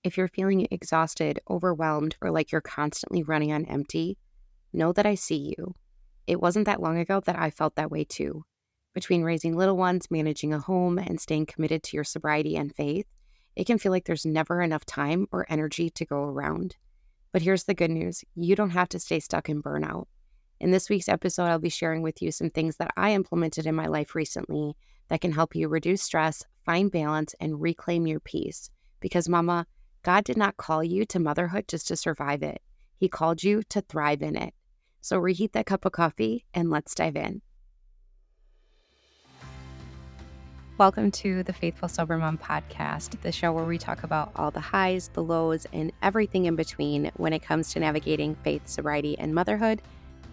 If you're feeling exhausted, overwhelmed, or like you're constantly running on empty, know that I see you. It wasn't that long ago that I felt that way too. Between raising little ones, managing a home, and staying committed to your sobriety and faith, it can feel like there's never enough time or energy to go around. But here's the good news. You don't have to stay stuck in burnout. In this week's episode, I'll be sharing with you some things that I implemented in my life recently that can help you reduce stress, find balance, and reclaim your peace. Because, Mama, God did not call you to motherhood just to survive it. He called you to thrive in it. So reheat that cup of coffee and let's dive in. Welcome to the Faithful Sober Mom podcast, the show where we talk about all the highs, the lows, and everything in between when it comes to navigating faith, sobriety, and motherhood.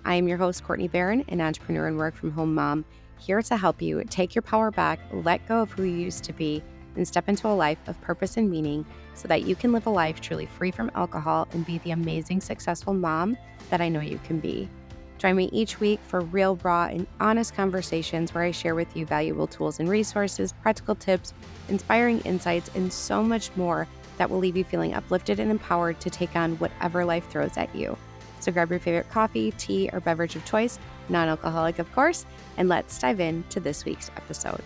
I am your host, Courtney Barron, an entrepreneur and work-from-home mom, here to help you take your power back, let go of who you used to be, and step into a life of purpose and meaning so that you can live a life truly free from alcohol and be the amazing, successful mom that I know you can be. Join me each week for real, raw, and honest conversations where I share with you valuable tools and resources, practical tips, inspiring insights, and so much more that will leave you feeling uplifted and empowered to take on whatever life throws at you. So grab your favorite coffee, tea, or beverage of choice, non-alcoholic of course, and let's dive into this week's episode.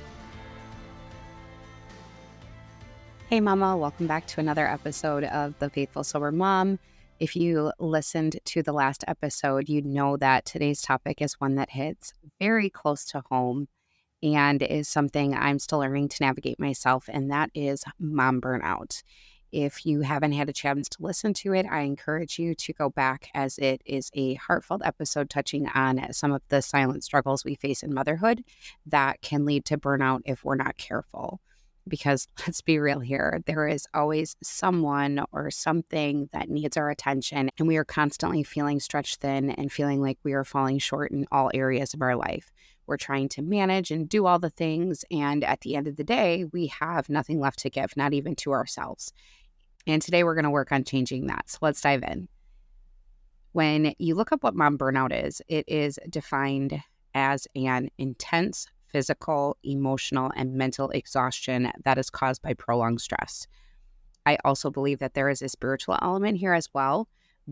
Hey Mama, welcome back to another episode of The Faithful Sober Mom. If you listened to the last episode, you'd know that today's topic is one that hits very close to home and is something I'm still learning to navigate myself, and that is mom burnout. If you haven't had a chance to listen to it, I encourage you to go back, as it is a heartfelt episode touching on some of the silent struggles we face in motherhood that can lead to burnout if we're not careful. Because let's be real here, there is always someone or something that needs our attention, and we are constantly feeling stretched thin and feeling like we are falling short in all areas of our life. We're trying to manage and do all the things, and at the end of the day, we have nothing left to give, not even to ourselves. And today we're going to work on changing that. So let's dive in. When you look up what mom burnout is, it is defined as an intense physical, emotional, and mental exhaustion that is caused by prolonged stress. I also believe that there is a spiritual element here as well,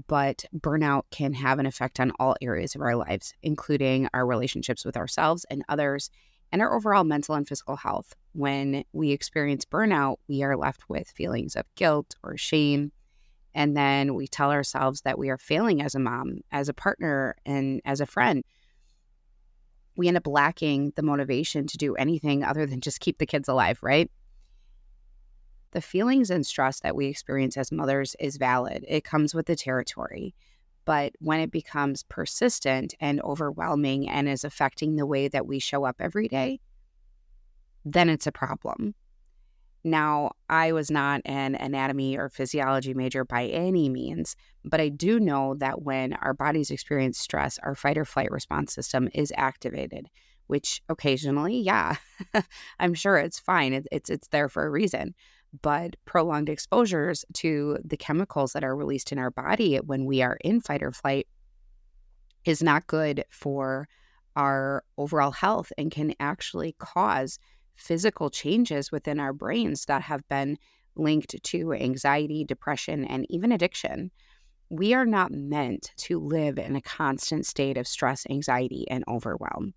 but burnout can have an effect on all areas of our lives, including our relationships with ourselves and others, and our overall mental and physical health. When we experience burnout, we are left with feelings of guilt or shame, and then we tell ourselves that we are failing as a mom, as a partner, and as a friend. We end up lacking the motivation to do anything other than just keep the kids alive, right? The feelings and stress that we experience as mothers is valid. It comes with the territory. But when it becomes persistent and overwhelming and is affecting the way that we show up every day, then it's a problem. Now, I was not an anatomy or physiology major by any means, but I do know that when our bodies experience stress, our fight or flight response system is activated, which occasionally, yeah, I'm sure it's fine. It's there for a reason. But prolonged exposures to the chemicals that are released in our body when we are in fight or flight is not good for our overall health and can actually cause physical changes within our brains that have been linked to anxiety, depression, and even addiction. We are not meant to live in a constant state of stress, anxiety, and overwhelm.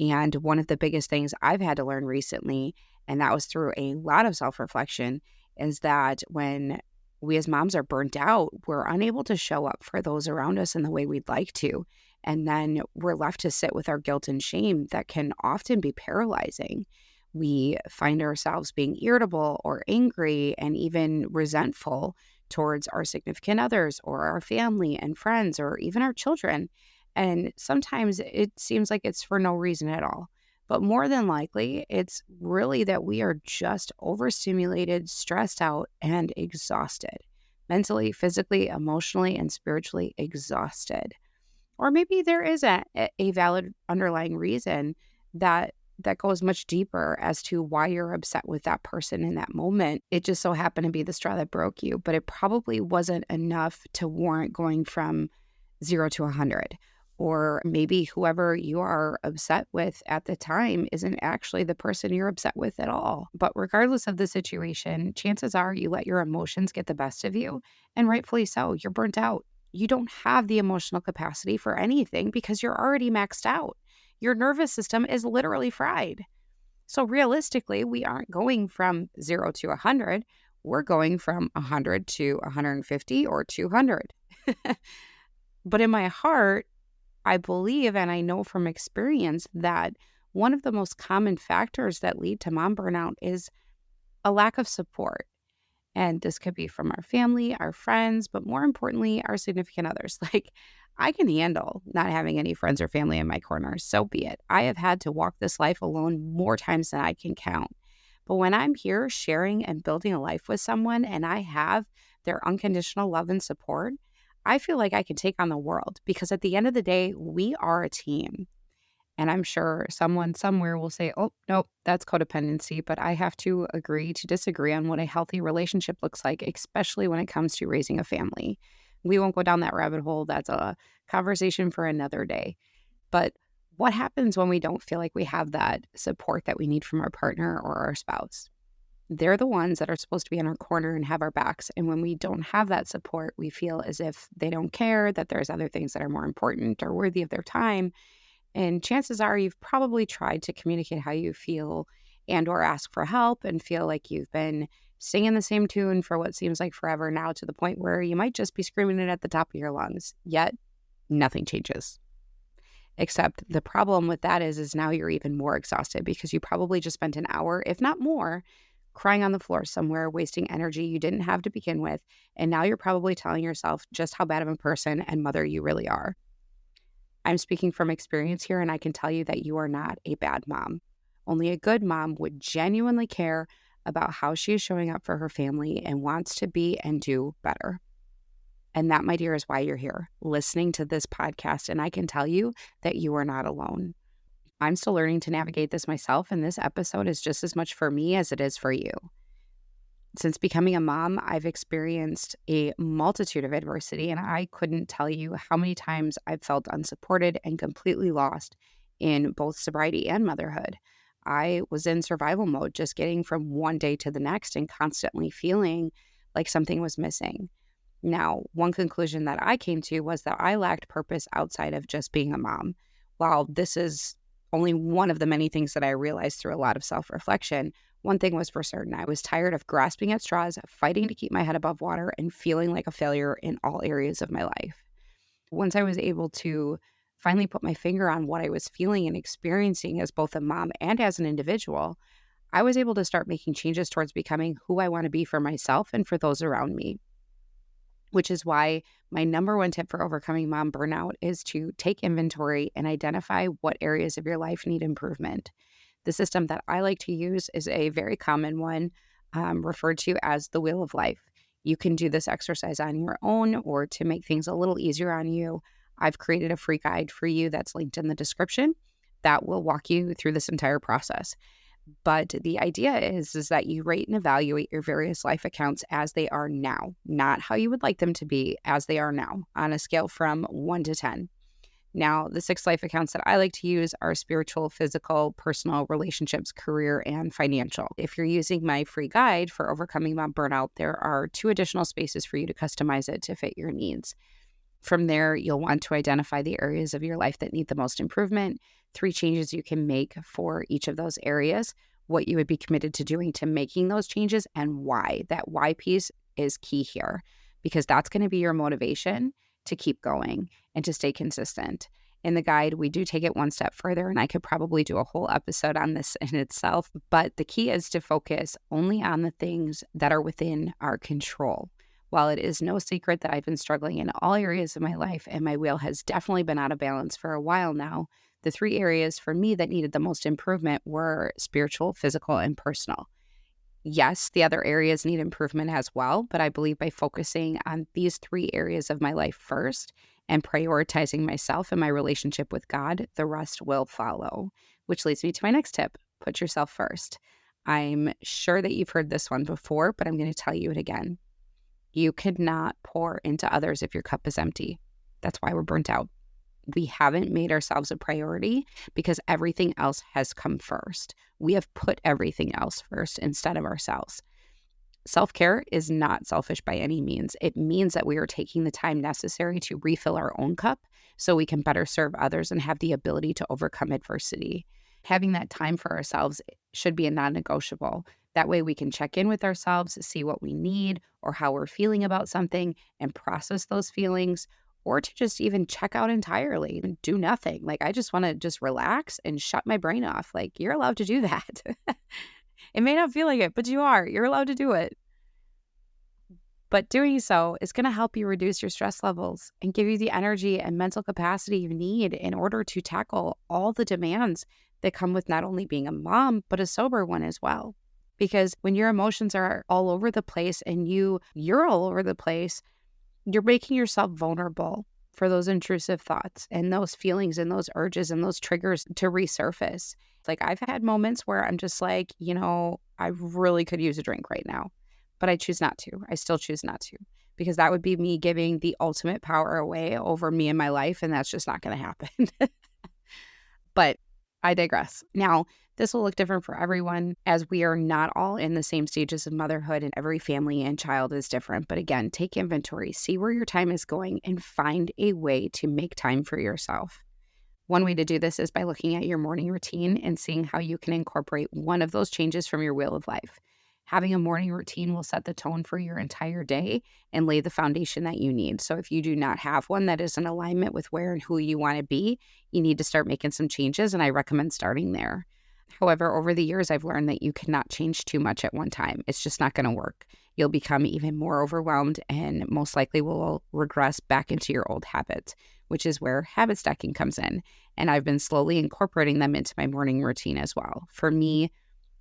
And one of the biggest things I've had to learn recently, and that was through a lot of self-reflection, is that when we as moms are burnt out, we're unable to show up for those around us in the way we'd like to. And then we're left to sit with our guilt and shame that can often be paralyzing. We find ourselves being irritable or angry and even resentful towards our significant others or our family and friends or even our children. And sometimes it seems like it's for no reason at all. But more than likely, it's really that we are just overstimulated, stressed out, and exhausted. Mentally, physically, emotionally, and spiritually exhausted. Or maybe there is a valid underlying reason that goes much deeper as to why you're upset with that person in that moment. It just so happened to be the straw that broke you, but it probably wasn't enough to warrant going from 0 to 100. Or maybe whoever you are upset with at the time isn't actually the person you're upset with at all. But regardless of the situation, chances are you let your emotions get the best of you, and rightfully so. You're burnt out. You don't have the emotional capacity for anything because you're already maxed out. Your nervous system is literally fried. So realistically, we aren't going from 0 to 100. We're going from 100 to 150 or 200. But in my heart, I believe and I know from experience that one of the most common factors that lead to mom burnout is a lack of support. And this could be from our family, our friends, but more importantly, our significant others. Like, I can handle not having any friends or family in my corner. So be it. I have had to walk this life alone more times than I can count. But when I'm here sharing and building a life with someone and I have their unconditional love and support, I feel like I can take on the world because at the end of the day, we are a team. And I'm sure someone somewhere will say, oh, nope, that's codependency. But I have to agree to disagree on what a healthy relationship looks like, especially when it comes to raising a family. We won't go down that rabbit hole. That's a conversation for another day. But what happens when we don't feel like we have that support that we need from our partner or our spouse? They're the ones that are supposed to be in our corner and have our backs. And when we don't have that support, we feel as if they don't care, that there's other things that are more important or worthy of their time. And chances are you've probably tried to communicate how you feel and or ask for help and feel like you've been singing the same tune for what seems like forever now to the point where you might just be screaming it at the top of your lungs. Yet nothing changes. Except the problem with that is now you're even more exhausted because you probably just spent an hour, if not more, crying on the floor somewhere, wasting energy you didn't have to begin with. And now you're probably telling yourself just how bad of a person and mother you really are. I'm speaking from experience here, and I can tell you that you are not a bad mom. Only a good mom would genuinely care about how she is showing up for her family and wants to be and do better. And that, my dear, is why you're here, listening to this podcast. And I can tell you that you are not alone. I'm still learning to navigate this myself, and this episode is just as much for me as it is for you. Since becoming a mom, I've experienced a multitude of adversity, and I couldn't tell you how many times I've felt unsupported and completely lost in both sobriety and motherhood. I was in survival mode, just getting from one day to the next and constantly feeling like something was missing. Now, one conclusion that I came to was that I lacked purpose outside of just being a mom. While this is only one of the many things that I realized through a lot of self-reflection, one thing was for certain. I was tired of grasping at straws, fighting to keep my head above water, and feeling like a failure in all areas of my life. Once I was able to finally put my finger on what I was feeling and experiencing as both a mom and as an individual, I was able to start making changes towards becoming who I want to be for myself and for those around me. Which is why my number one tip for overcoming mom burnout is to take inventory and identify what areas of your life need improvement. The system that I like to use is a very common one, referred to as the wheel of life. You can do this exercise on your own, or to make things a little easier on you, I've created a free guide for you that's linked in the description that will walk you through this entire process. But the idea is that you rate and evaluate your various life accounts as they are now, not how you would like them to be, as they are now, on a scale from 1 to 10. Now, the 6 life accounts that I like to use are spiritual, physical, personal, relationships, career, and financial. If you're using my free guide for overcoming mom burnout, there are 2 additional spaces for you to customize it to fit your needs. From there, you'll want to identify the areas of your life that need the most improvement, 3 changes you can make for each of those areas, what you would be committed to doing to making those changes, and why. That why piece is key here because that's going to be your motivation to keep going and to stay consistent. In the guide, we do take it one step further, and I could probably do a whole episode on this in itself, but the key is to focus only on the things that are within our control. While it is no secret that I've been struggling in all areas of my life and my wheel has definitely been out of balance for a while now, the 3 areas for me that needed the most improvement were spiritual, physical, and personal. Yes, the other areas need improvement as well, but I believe by focusing on these 3 areas of my life first and prioritizing myself and my relationship with God, the rest will follow. Which leads me to my next tip: put yourself first. I'm sure that you've heard this one before, but I'm going to tell you it again. You cannot pour into others if your cup is empty. That's why we're burnt out. We haven't made ourselves a priority because everything else has come first. We have put everything else first instead of ourselves. Self-care is not selfish by any means. It means that we are taking the time necessary to refill our own cup so we can better serve others and have the ability to overcome adversity. Having that time for ourselves should be a non-negotiable. That way we can check in with ourselves, see what we need or how we're feeling about something and process those feelings, or to just even check out entirely and do nothing. Like, I just want to just relax and shut my brain off. Like, you're allowed to do that. It may not feel like it, but you are. You're allowed to do it. But doing so is going to help you reduce your stress levels and give you the energy and mental capacity you need in order to tackle all the demands that come with not only being a mom, but a sober one as well. Because when your emotions are all over the place and you're all over the place, you're making yourself vulnerable for those intrusive thoughts and those feelings and those urges and those triggers to resurface. Like, I've had moments where I'm just like, I really could use a drink right now, but I choose not to. I still choose not to, because that would be me giving the ultimate power away over me and my life, and that's just not going to happen. But I digress. Now, this will look different for everyone, as we are not all in the same stages of motherhood, and every family and child is different. But again, take inventory, see where your time is going, and find a way to make time for yourself. One way to do this is by looking at your morning routine and seeing how you can incorporate one of those changes from your wheel of life. Having a morning routine will set the tone for your entire day and lay the foundation that you need. So if you do not have one that is in alignment with where and who you want to be, you need to start making some changes, and I recommend starting there. However, over the years, I've learned that you cannot change too much at one time. It's just not going to work. You'll become even more overwhelmed and most likely will regress back into your old habits, which is where habit stacking comes in. And I've been slowly incorporating them into my morning routine as well. For me,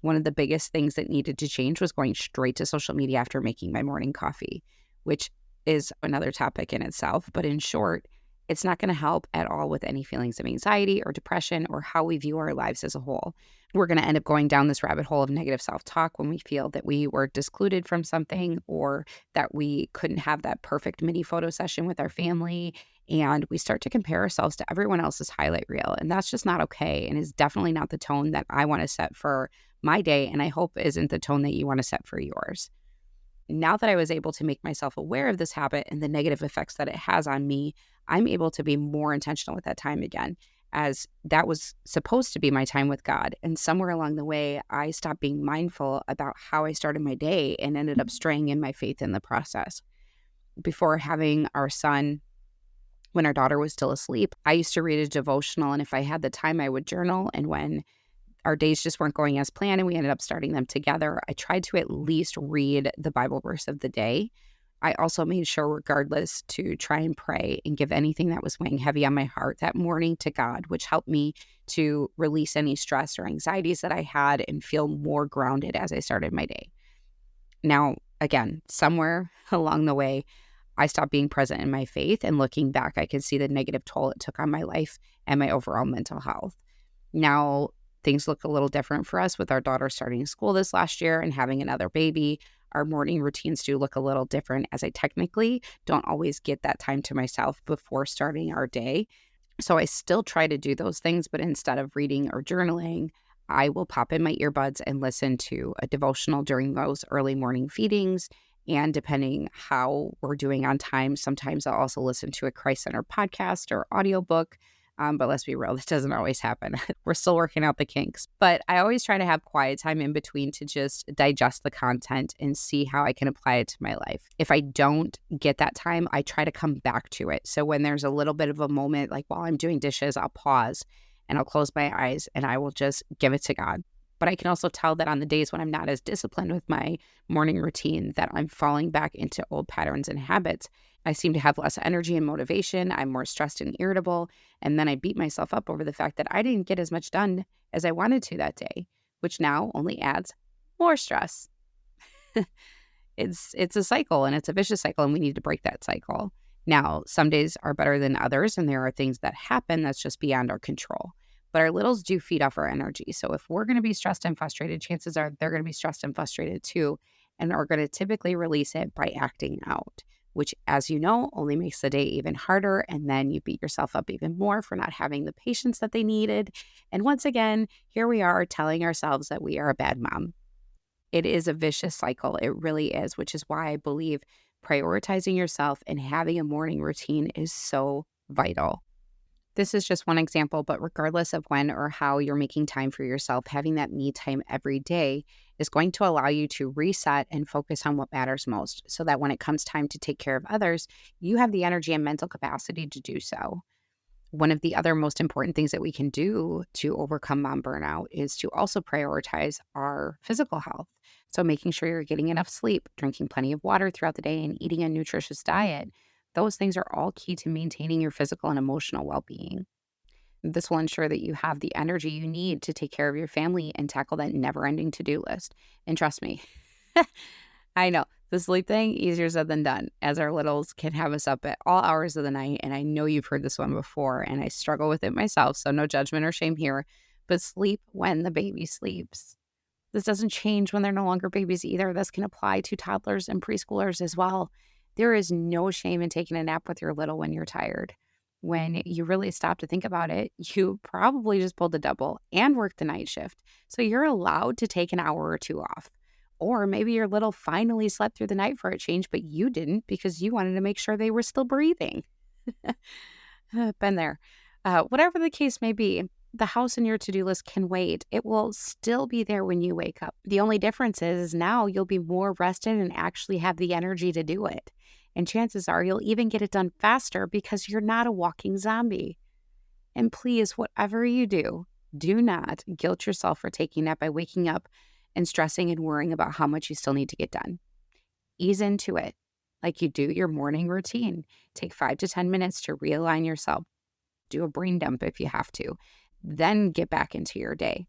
one of the biggest things that needed to change was going straight to social media after making my morning coffee, which is another topic in itself. But in short, it's not going to help at all with any feelings of anxiety or depression or how we view our lives as a whole. We're going to end up going down this rabbit hole of negative self-talk when we feel that we were discluded from something, or that we couldn't have that perfect mini photo session with our family. And we start to compare ourselves to everyone else's highlight reel. And that's just not okay, and is definitely not the tone that I want to set for my day, and I hope isn't the tone that you want to set for yours. Now that I was able to make myself aware of this habit and the negative effects that it has on me, I'm able to be more intentional with that time again, as that was supposed to be my time with God. And somewhere along the way, I stopped being mindful about how I started my day and ended up straying in my faith in the process. Before having our son, when our daughter was still asleep, I used to read a devotional, and if I had the time, I would journal. And when our days just weren't going as planned and we ended up starting them together, I tried to at least read the Bible verse of the day. I also made sure, regardless, to try and pray and give anything that was weighing heavy on my heart that morning to God, which helped me to release any stress or anxieties that I had and feel more grounded as I started my day. Now, again, somewhere along the way, I stopped being present in my faith, and looking back, I could see the negative toll it took on my life and my overall mental health. Now, things look a little different for us with our daughter starting school this last year and having another baby. Our morning routines do look a little different, as I technically don't always get that time to myself before starting our day. So I still try to do those things, but instead of reading or journaling, I will pop in my earbuds and listen to a devotional during those early morning feedings. And depending how we're doing on time, sometimes I'll also listen to a Christ-centered podcast or audiobook. But let's be real, this doesn't always happen. We're still working out the kinks. But I always try to have quiet time in between to just digest the content and see how I can apply it to my life. If I don't get that time, I try to come back to it. So when there's a little bit of a moment, like while I'm doing dishes, I'll pause and I'll close my eyes and I will just give it to God. But I can also tell that on the days when I'm not as disciplined with my morning routine, that I'm falling back into old patterns and habits. I seem to have less energy and motivation. I'm more stressed and irritable. And then I beat myself up over the fact that I didn't get as much done as I wanted to that day, which now only adds more stress. It's a cycle, and it's a vicious cycle, and we need to break that cycle. Now, some days are better than others, and there are things that happen that's just beyond our control. But our littles do feed off our energy. So if we're going to be stressed and frustrated, chances are they're going to be stressed and frustrated too, and are going to typically release it by acting out. which, as you know, only makes the day even harder. And then you beat yourself up even more for not having the patience that they needed. And once again, here we are telling ourselves that we are a bad mom. It is a vicious cycle. It really is, which is why I believe prioritizing yourself and having a morning routine is so vital. This is just one example, but regardless of when or how you're making time for yourself, having that me time every day is going to allow you to reset and focus on what matters most so that when it comes time to take care of others, you have the energy and mental capacity to do so. One of the other most important things that we can do to overcome mom burnout is to also prioritize our physical health. So, making sure you're getting enough sleep, drinking plenty of water throughout the day, and eating a nutritious diet. Those things are all key to maintaining your physical and emotional well being. This will ensure that you have the energy you need to take care of your family and tackle that never ending to do list. And trust me, I know the sleep thing, easier said than done, as our littles can have us up at all hours of the night. And I know you've heard this one before, and I struggle with it myself. So no judgment or shame here, but sleep when the baby sleeps. This doesn't change when they're no longer babies either. This can apply to toddlers and preschoolers as well. There is no shame in taking a nap with your little when you're tired. When you really stop to think about it, you probably just pulled a double and worked the night shift. So you're allowed to take an hour or two off. Or maybe your little finally slept through the night for a change, but you didn't because you wanted to make sure they were still breathing. Been there. Whatever the case may be, the house and your to-do list can wait. It will still be there when you wake up. The only difference is now you'll be more rested and actually have the energy to do it. And chances are you'll even get it done faster because you're not a walking zombie. And please, whatever you do, do not guilt yourself for taking that by waking up and stressing and worrying about how much you still need to get done. Ease into it like you do your morning routine. Take 5 to 10 minutes to realign yourself. Do a brain dump if you have to. Then get back into your day.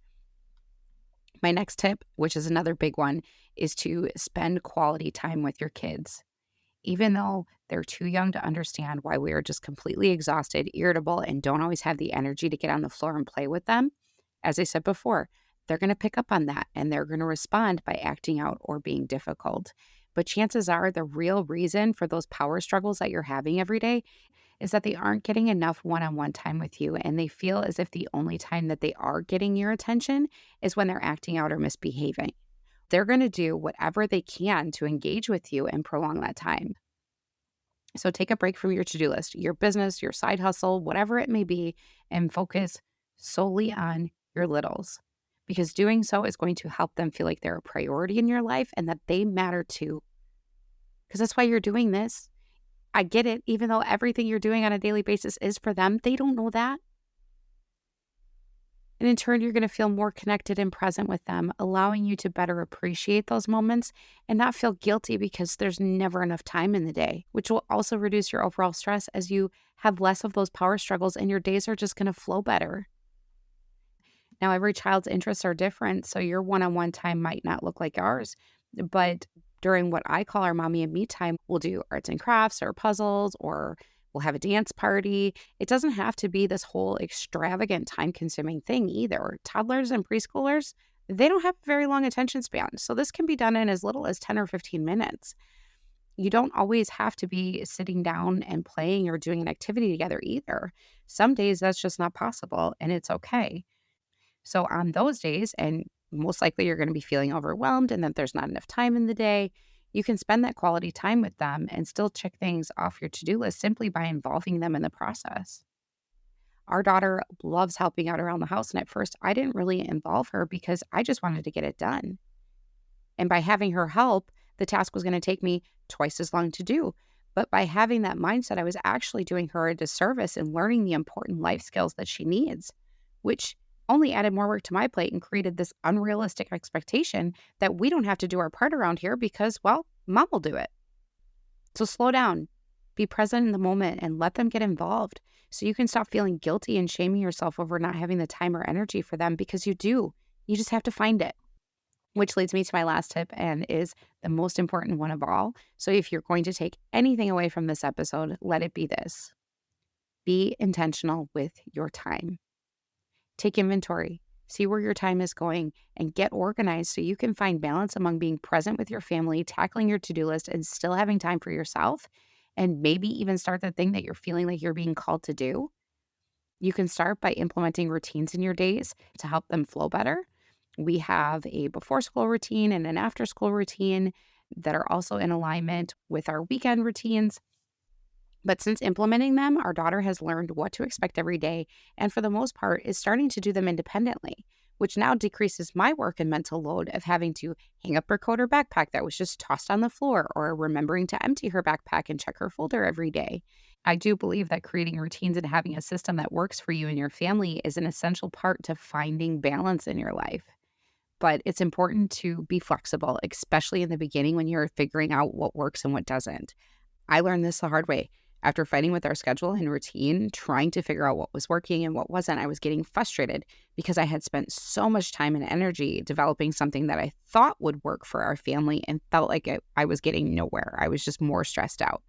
My next tip, which is another big one, is to spend quality time with your kids. Even though they're too young to understand why we are just completely exhausted, irritable, and don't always have the energy to get on the floor and play with them, as I said before, they're going to pick up on that and they're going to respond by acting out or being difficult. But chances are the real reason for those power struggles that you're having every day is that they aren't getting enough one-on-one time with you, and they feel as if the only time that they are getting your attention is when they're acting out or misbehaving. They're going to do whatever they can to engage with you and prolong that time. So take a break from your to-do list, your business, your side hustle, whatever it may be, and focus solely on your littles, because doing so is going to help them feel like they're a priority in your life and that they matter too. Because that's why you're doing this. I get it. Even though everything you're doing on a daily basis is for them, they don't know that. And in turn, you're going to feel more connected and present with them, allowing you to better appreciate those moments and not feel guilty because there's never enough time in the day, which will also reduce your overall stress as you have less of those power struggles and your days are just going to flow better. Now, every child's interests are different, so your one-on-one time might not look like ours, but during what I call our mommy and me time, we'll do arts and crafts or puzzles, or we'll have a dance party. It doesn't have to be this whole extravagant time-consuming thing either. Toddlers and preschoolers, they don't have very long attention spans, so this can be done in as little as 10 or 15 minutes. You don't always have to be sitting down and playing or doing an activity together either. Some days that's just not possible, and it's okay. So on those days, and most likely you're going to be feeling overwhelmed and that there's not enough time in the day, you can spend that quality time with them and still check things off your to-do list simply by involving them in the process. Our daughter loves helping out around the house, and at first I didn't really involve her because I just wanted to get it done. And by having her help, the task was going to take me twice as long to do. But by having that mindset, I was actually doing her a disservice and learning the important life skills that she needs, which only added more work to my plate and created this unrealistic expectation that we don't have to do our part around here because, well, mom will do it. So slow down, be present in the moment, and let them get involved so you can stop feeling guilty and shaming yourself over not having the time or energy for them, because you do. You just have to find it. Which leads me to my last tip, and is the most important one of all. So if you're going to take anything away from this episode, let it be this: be intentional with your time. Take inventory, see where your time is going, and get organized so you can find balance among being present with your family, tackling your to-do list, and still having time for yourself. and maybe even start the thing that you're feeling like you're being called to do. You can start by implementing routines in your days to help them flow better. We have a before school routine and an after school routine that are also in alignment with our weekend routines. But since implementing them, our daughter has learned what to expect every day, and for the most part is starting to do them independently, which now decreases my work and mental load of having to hang up her coat or backpack that was just tossed on the floor, or remembering to empty her backpack and check her folder every day. I do believe that creating routines and having a system that works for you and your family is an essential part to finding balance in your life. But it's important to be flexible, especially in the beginning when you're figuring out what works and what doesn't. I learned this the hard way. After fighting with our schedule and routine, trying to figure out what was working and what wasn't, I was getting frustrated because I had spent so much time and energy developing something that I thought would work for our family and felt like I was getting nowhere. I was just more stressed out.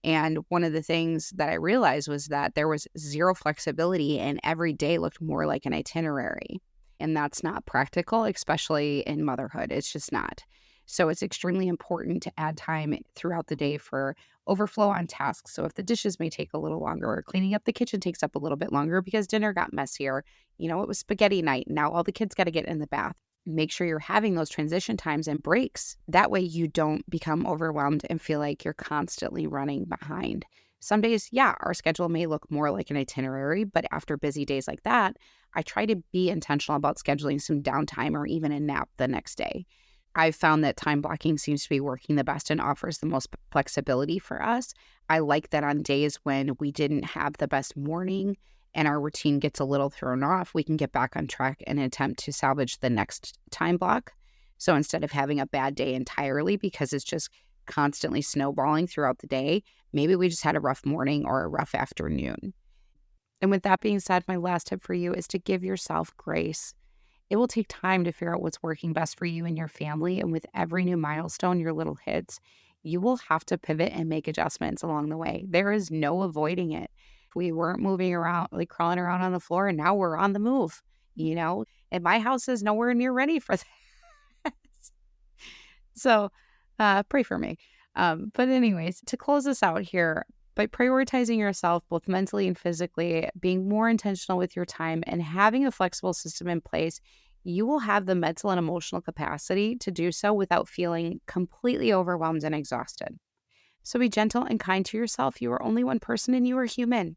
And one of the things that I realized was that there was zero flexibility and every day looked more like an itinerary. And that's not practical, especially in motherhood. It's just not. So it's extremely important to add time throughout the day for overflow on tasks. So if the dishes may take a little longer, or cleaning up the kitchen takes up a little bit longer because dinner got messier, it was spaghetti night. Now all the kids got to get in the bath. Make sure you're having those transition times and breaks. That way you don't become overwhelmed and feel like you're constantly running behind. Some days, yeah, our schedule may look more like an itinerary, but after busy days like that, I try to be intentional about scheduling some downtime or even a nap the next day. I've found that time blocking seems to be working the best and offers the most flexibility for us. I like that on days when we didn't have the best morning and our routine gets a little thrown off, we can get back on track and attempt to salvage the next time block. So instead of having a bad day entirely because it's just constantly snowballing throughout the day, maybe we just had a rough morning or a rough afternoon. And with that being said, my last tip for you is to give yourself grace. It will take time to figure out what's working best for you and your family. And with every new milestone your little hits, you will have to pivot and make adjustments along the way. There is no avoiding it. We weren't moving around, like crawling around on the floor, and now we're on the move, and my house is nowhere near ready for that. So pray for me. But anyways, to close this out here, by prioritizing yourself both mentally and physically, being more intentional with your time, and having a flexible system in place, you will have the mental and emotional capacity to do so without feeling completely overwhelmed and exhausted. So be gentle and kind to yourself. You are only one person and you are human.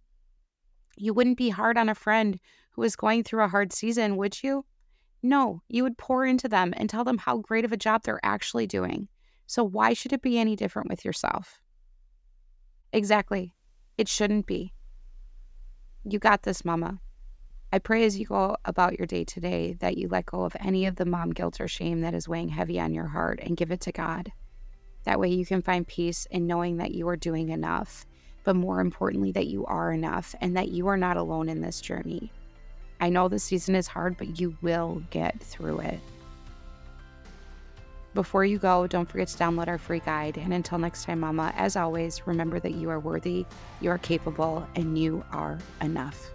You wouldn't be hard on a friend who is going through a hard season, would you? No, you would pour into them and tell them how great of a job they're actually doing. So why should it be any different with yourself? Exactly. It shouldn't be. You got this, mama. I pray as you go about your day today that you let go of any of the mom guilt or shame that is weighing heavy on your heart and give it to God. That way you can find peace in knowing that you are doing enough, but more importantly, that you are enough and that you are not alone in this journey. I know this season is hard, but you will get through it. Before you go, don't forget to download our free guide. And until next time, mama, as always, remember that you are worthy, you are capable, and you are enough.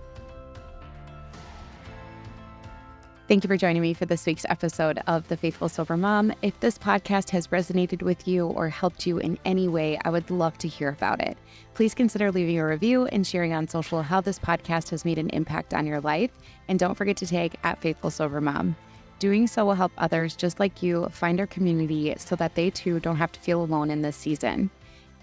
Thank you for joining me for this week's episode of The Faithful Sober Mom. If this podcast has resonated with you or helped you in any way, I would love to hear about it. Please consider leaving a review and sharing on social how this podcast has made an impact on your life. And don't forget to tag @FaithfulSoberMom. Doing so will help others just like you find our community so that they too don't have to feel alone in this season.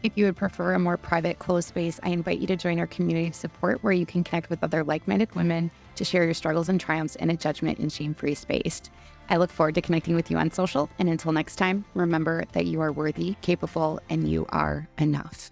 If you would prefer a more private, closed space, I invite you to join our community of support where you can connect with other like-minded women to share your struggles and triumphs in a judgment and shame-free space. I look forward to connecting with you on social, and until next time, remember that you are worthy, capable, and you are enough.